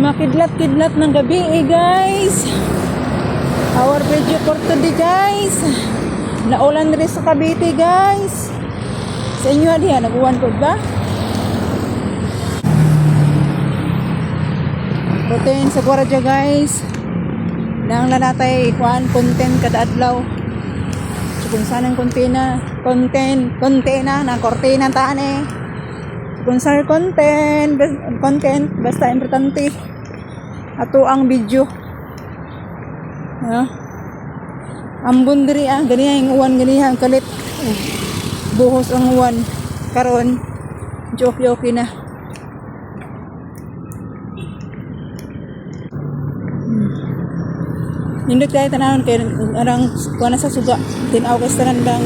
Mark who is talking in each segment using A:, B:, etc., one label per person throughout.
A: Makidlat-kidlat ng gabi guys. Our video for today guys. Naulan rin sa Cavite guys. Sa inyo diha naguwan ko ba? Protein sa Guardia guys. Nang lanatay kuan content kada adlaw. So kung saan ang content na kortina taan eh. Kung sa content basta importante ato ang video ambon diri ganiya yung uwan ganiya ang kalit buhos ang uwan karon joke na nindot kaya tanahon kay arang kuha na sa suga tinaw kay tanan bang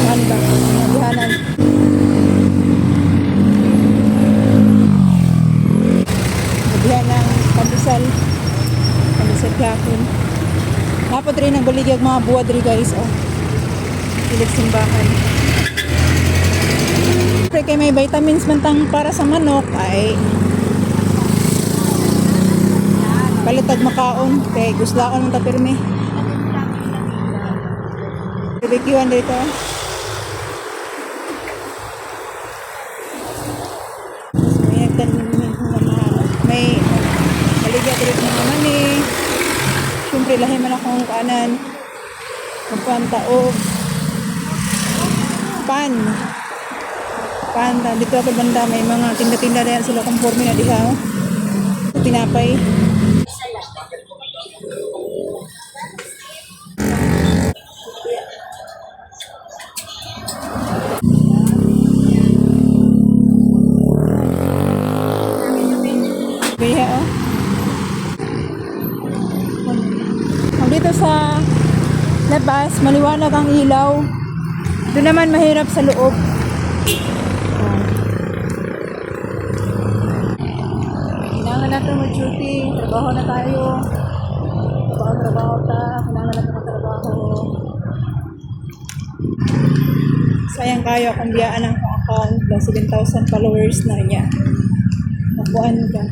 A: kuhan ba nabihanan ng pandesal gapon. Dapat rin ang baligag mga buwad rin guys. Pilig simbahan. Siyempre kay may vitamins mantang para sa manok ay palitag makaon kay guslaon mong tapirme. Bibikiwan dito. May maligya dito mga mani. Siyempre lahi man akong kanan magpanta o pan dito ako banda may mga tinda-tinda na yan sila conforme na diha tinapay biha dito sa labas maliwanag ang ilaw doon naman mahirap sa loob kailangan natin mag-duty trabaho na tayo trabaho kailangan natin magtrabaho sayang kayo kung biyaan ang account 7,000 followers na niya nakuhaan ka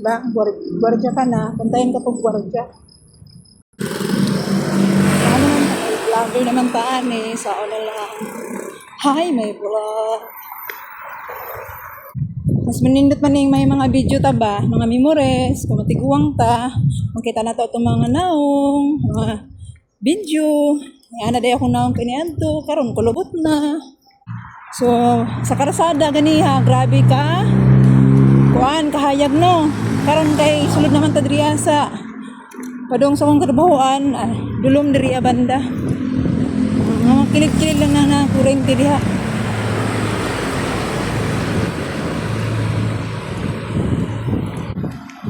A: diba? Guardia ka na. Puntayin ka po guardia. Ano naman, vlogger naman taan eh. Sao na lang. Hi, may vlog. Mas manindot man yung may mga video ta ba? Mga memores. Kung matiguang ta. Makita na to itong mga naong. Mga video. Yan na day akong naong kinianto. Karon kulubot na. So, sa karasada ganiha. Grabe ka. Kuan, kahayag no. Karon kay sulod naman ta diriya sa padong sa kong trabahoan dulom diriya banda mga kilig-kilig lang na kurente diha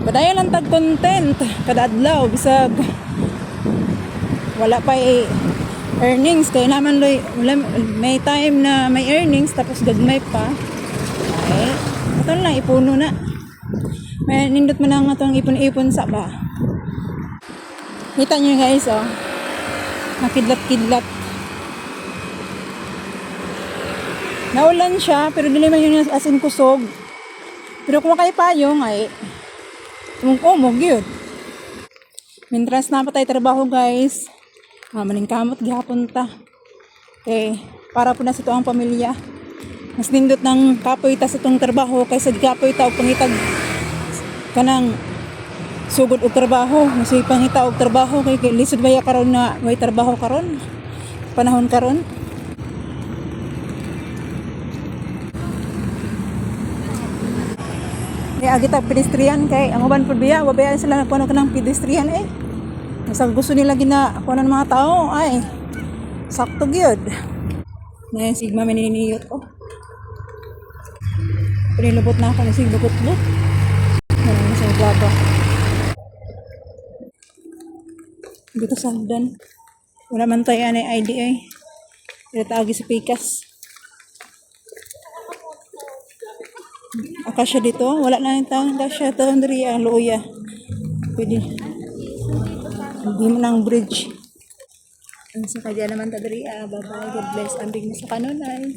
A: padayon lang tag content kada adlaw bisag wala pa earnings kay naman may time na may earnings tapos gagmay pa ay ito lang ipuno na may nindot mo na nga itong ipon-ipon sa ba. Kita nyo guys, nakidlat-kidlat. Naulan siya, pero dili man yun as in kusog. Pero kung kayo payong, ay umog yun. Mintras na pa tayo trabaho guys. Maning kamot, gihapon ta. Okay, para po na sa ito ang pamilya. Mas nindot ng kapoy ta sa itong trabaho kaysa kapoy ta o pangitag kanang sugod og trabaho kasi pangita og trabaho kay lisod baya karon na way trabaho karon panahon karon agita pedestrian kay ang uban pud biya wabaya sila nagkuno kanang pedestrian sa gusto nila gina kuno ng mga tao ay sakto gyud na sigma maniniyot ko pinilubot na ako ni sigbukot-lot sa plaba dito sa hagdan wala man tayo ID dito agi sa pikas akasya dito wala na yung taong akasya ito dari ang luya pwede hindi mo ng bridge ang sa kadya naman ta dari bye bye God bless ambing mo sa kanunay